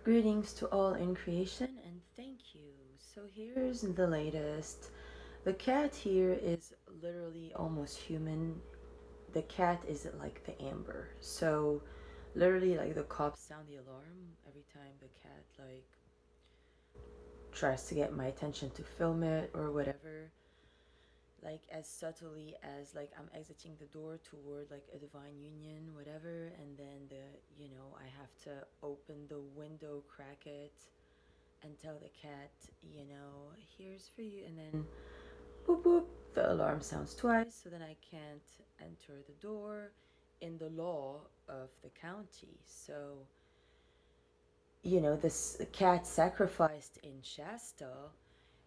Greetings to all in creation and thank you. So here's the latest. The cat here is literally almost human. The cat is like the amber. So literally like the cops sound the alarm every time the cat like tries to get my attention to film it or whatever. Like as subtly as like I'm exiting the door toward like a divine union, whatever, and then I have to open the window, crack it, and tell the cat, here's for you, and then boop boop, the alarm sounds twice, so then I can't enter the door in the law of the county. So, this cat sacrificed in Shasta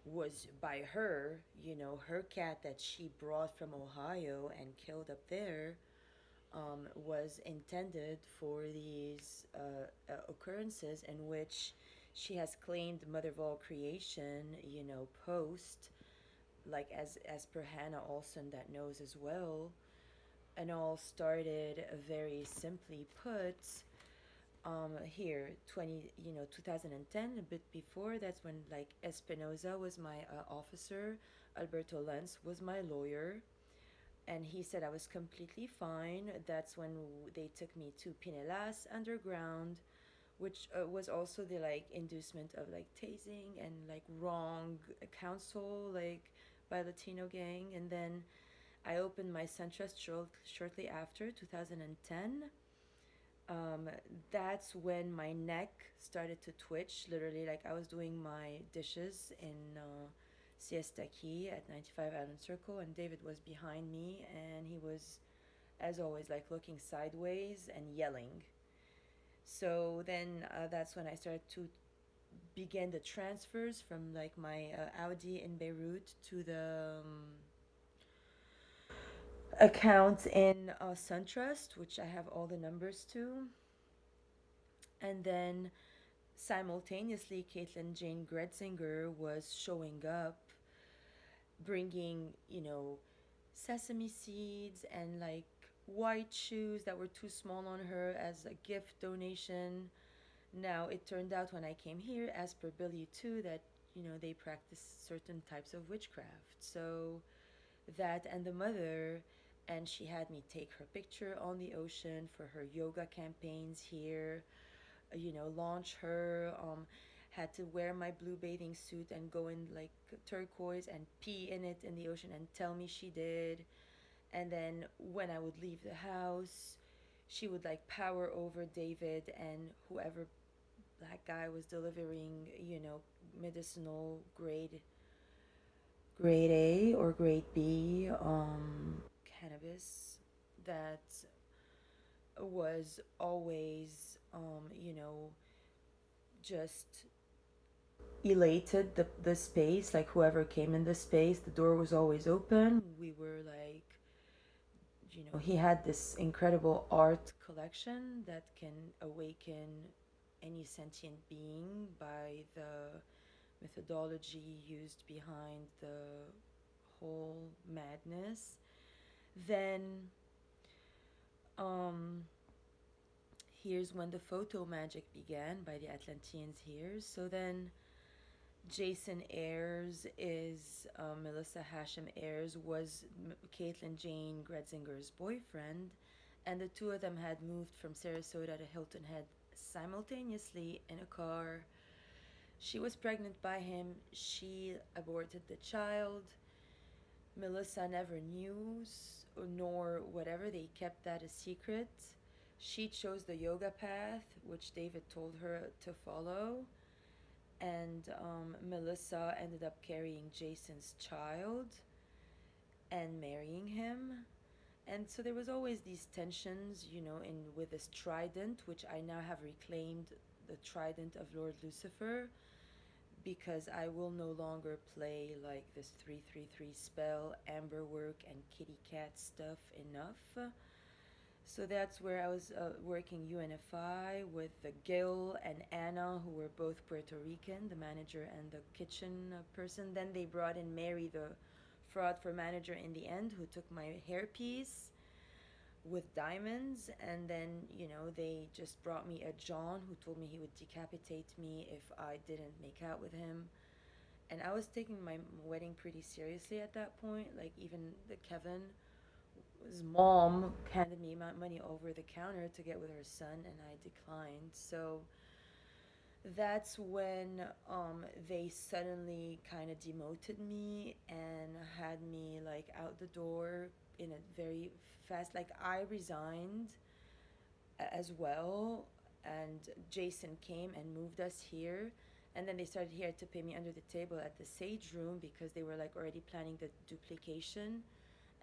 was by her, her cat that she brought from Ohio and killed up there. Was intended for these occurrences in which she has claimed mother of all creation, post, like as per Hannah Olson that knows as well. And all started very simply put, here 2010, a bit before. That's when like Espinoza was my officer, Alberto Lenz was my lawyer, and he said I was completely fine. That's when they took me to Pinelas underground, which was also the like inducement of like tasing and like wrong counsel like by Latino gang. And then I opened my SunTrust shortly after 2010. um, that's when my neck started to twitch. Literally, like I was doing my dishes in Siesta Key at 95 Island Circle, and David was behind me, and he was, as always, like looking sideways and yelling. So then that's when I started to begin the transfers from like my Audi in Beirut to the account in SunTrust, which I have all the numbers to. And then simultaneously, Caitlin Jane Gretzinger was showing up, bringing, sesame seeds and like white shoes that were too small on her as a gift donation. Now, it turned out when I came here, as per Billy too, that, they practice certain types of witchcraft. So that and the mother, and she had me take her picture on the ocean for her yoga campaigns here, launch her. Had to wear my blue bathing suit and go in like turquoise and pee in it in the ocean and tell me she did. And then when I would leave the house, she would like power over David and whoever black guy was delivering, medicinal grade A or grade B cannabis that was always, just elated the space. Like whoever came in the space, the door was always open. We were like, he had this incredible art collection that can awaken any sentient being by the methodology used behind the whole madness. Then um here's when the photo magic began by the Atlanteans here. So then Jason Ayers is Melissa Hashem Ayers was Caitlin Jane Gretzinger's boyfriend, and the two of them had moved from Sarasota to Hilton Head simultaneously in a car. She was pregnant by him. She aborted the child. Melissa never knew, nor whatever. They kept that a secret. She chose the yoga path, which David told her to follow, and Melissa ended up carrying Jason's child and marrying him. And so there was always these tensions, in with this trident, which I now have reclaimed, the trident of Lord Lucifer, because I will no longer play like this 333 spell, amber work, and kitty cat stuff enough. So that's where I was working UNFI with Gil and Anna, who were both Puerto Rican, the manager and the kitchen person. Then they brought in Mary, the fraud for manager in the end, who took my hairpiece, with diamonds, and then they just brought me a John who told me he would decapitate me if I didn't make out with him. And I was taking my wedding pretty seriously at that point. Like, even the Kevin, his mom handed me my money over the counter to get with her son, and I declined. So that's when they suddenly kind of demoted me and had me like out the door in a very fast. Like, I resigned as well, and Jason came and moved us here. And then they started here to pay me under the table at the Sage Room because they were like already planning the duplication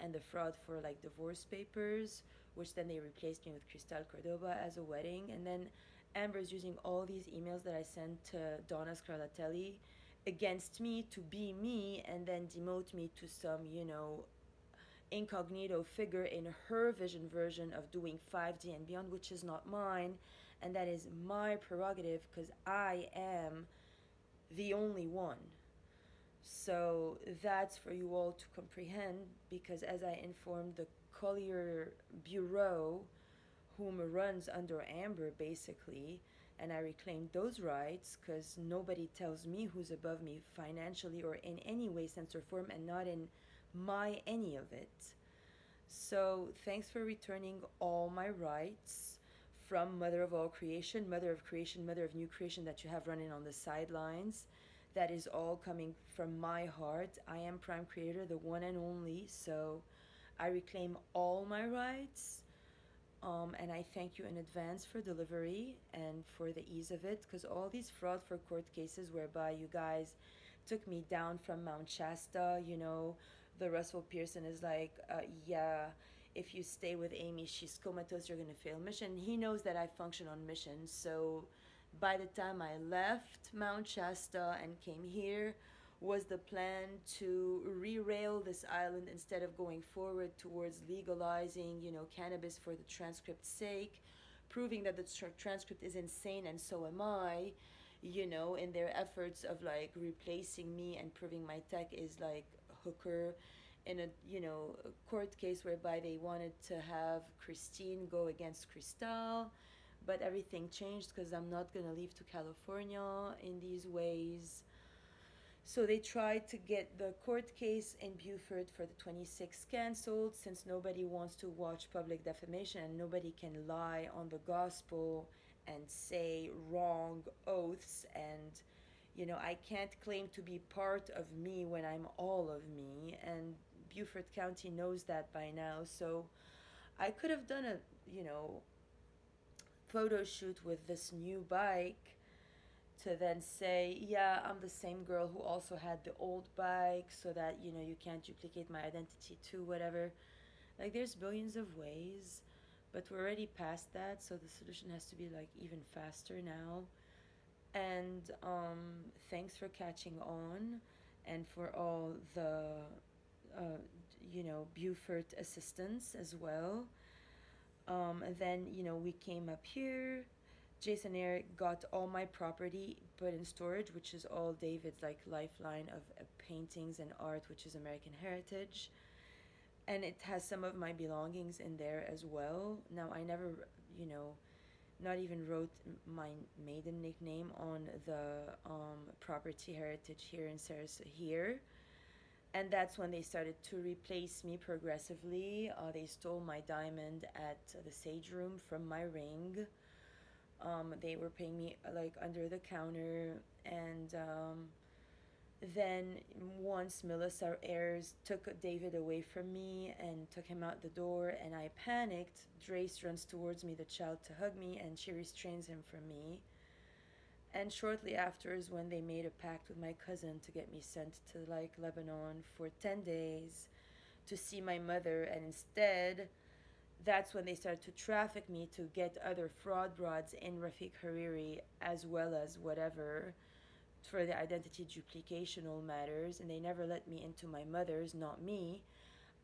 and the fraud for like divorce papers, which then they replaced me with Cristal Cordoba as a wedding. And then Amber's using all these emails that I sent to Donna Scarlatelli against me to be me and then demote me to some, incognito figure in her vision version of doing 5D and beyond, which is not mine. And that is my prerogative because I am the only one. So that's for you all to comprehend, because as I informed the Collier Bureau, whom runs under Amber basically, and I reclaimed those rights because nobody tells me who's above me financially or in any way, sense, or form, and not in my any of it. So thanks for returning all my rights from Mother of All Creation, Mother of Creation, Mother of New Creation that you have running on the sidelines. That is all coming from my heart. I am Prime Creator, the one and only. So I reclaim all my rights. And I thank you in advance for delivery and for the ease of it, because all these fraud for court cases whereby you guys took me down from Mount Shasta, the Russell Pearson is like, yeah, if you stay with Amy, she's comatose, you're going to fail mission. He knows that I function on mission. So by the time I left Mount Shasta and came here, was the plan to re-rail this island instead of going forward towards legalizing, cannabis for the transcript's sake, proving that the transcript is insane and so am I, in their efforts of like replacing me and proving my tech is like hooker in a court case whereby they wanted to have Christine go against Cristal, but everything changed because I'm not going to leave to California in these ways. So they tried to get the court case in Beaufort for the 26th canceled, since nobody wants to watch public defamation and nobody can lie on the gospel and say wrong oaths. And I can't claim to be part of me when I'm all of me, and Beaufort County knows that by now. So I could have done a photo shoot with this new bike to then say, yeah, I'm the same girl who also had the old bike, so that you can't duplicate my identity too, whatever. Like, there's billions of ways, but we're already past that, so the solution has to be like even faster now. And thanks for catching on, and for all the Beaufort assistance as well. And then we came up here. Jason and Eric got all my property put in storage, which is all David's like lifeline of paintings and art, which is American heritage. And it has some of my belongings in there as well. Now, I never, you know, not even wrote my maiden nickname on the property heritage here in Sarasota here. And that's when they started to replace me progressively. They stole my diamond at the Sage Room from my ring. They were paying me like under the counter, and then once Melissa Ayers took David away from me and took him out the door, and I panicked, Drace runs towards me, the child, to hug me, and she restrains him from me. And shortly after is when they made a pact with my cousin to get me sent to like Lebanon for 10 days to see my mother, and instead that's when they started to traffic me to get other fraud broads in Rafiq Hariri, as well as whatever for the identity duplicational matters, and they never let me into my mother's, not me.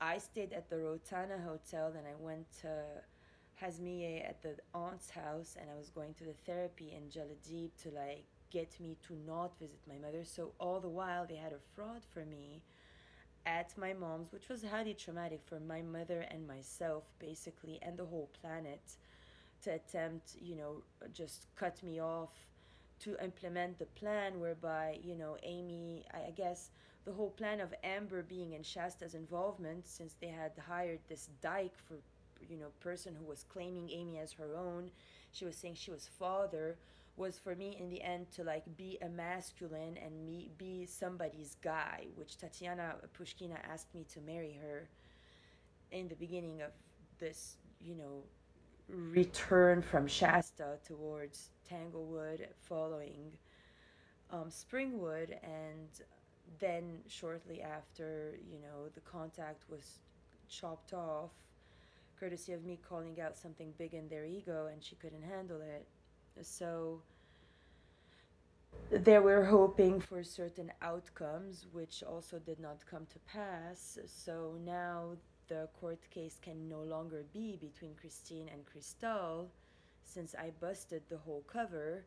I stayed at the Rotana Hotel, then I went to Hazmiye at the aunt's house, and I was going to the therapy in Jaladib to get me to not visit my mother. So all the while they had a fraud for me at my mom's, which was highly traumatic for my mother and myself, basically, and the whole planet, to attempt, just cut me off to implement the plan whereby, Amy, I guess the whole plan of Amber being in Shasta's involvement, since they had hired this dyke for, person who was claiming Amy as her own, she was saying she was father, was for me in the end to like be a masculine and me be somebody's guy, which Tatiana Pushkina asked me to marry her in the beginning of this, return from Shasta towards Tanglewood following Springwood. And then shortly after, the contact was chopped off, courtesy of me calling out something big in their ego, and she couldn't handle it. So they were hoping for certain outcomes, which also did not come to pass. So now the court case can no longer be between Christine and Cristal, since I busted the whole cover.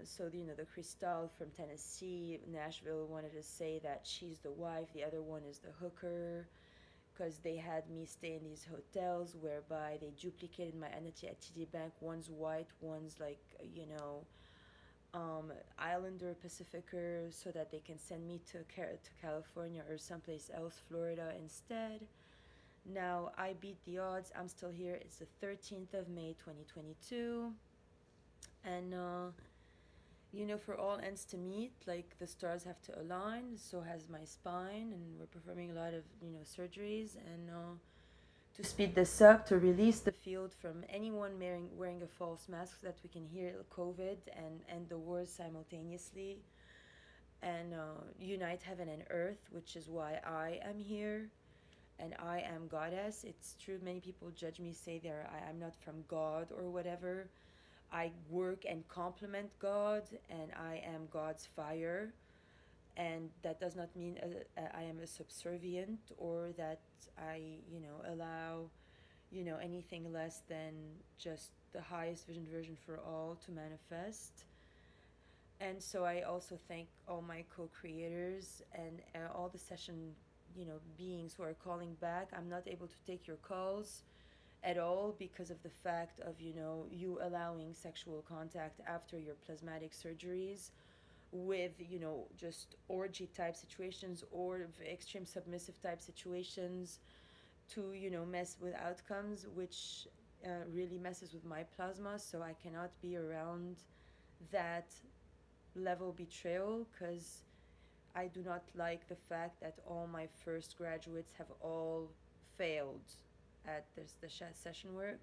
So the Cristal from Tennessee, Nashville wanted to say that she's the wife, the other one is the hooker, because they had me stay in these hotels whereby they duplicated my identity at TD Bank. One's white, one's like, Islander Pacificer, so that they can send me to California or someplace else, Florida instead. Now I beat the odds. I'm still here. It's the 13th of May 2022. And, for all ends to meet, like the stars have to align, so has my spine. And we're performing a lot of, surgeries. And to speed this up, to release the field from anyone wearing a false mask so that we can heal COVID and end the wars simultaneously, and unite heaven and earth, which is why I am here. And I am goddess. It's true, many people judge me, say I'm not from God or whatever. I work and complement God, and I am God's fire. And that does not mean I am a subservient, or that I, allow, anything less than just the highest vision version for all to manifest. And so I also thank all my co-creators and all the session, beings who are calling back. I'm not able to take your calls at all because of the fact of, you allowing sexual contact after your plasmatic surgeries with, just orgy type situations or extreme submissive type situations to, mess with outcomes, which really messes with my plasma. So I cannot be around that level betrayal, because I do not like the fact that all my first graduates have all failed at the session work.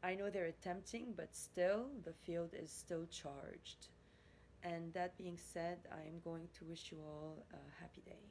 I know they're attempting, but still, the field is still charged. And that being said, I am going to wish you all a happy day.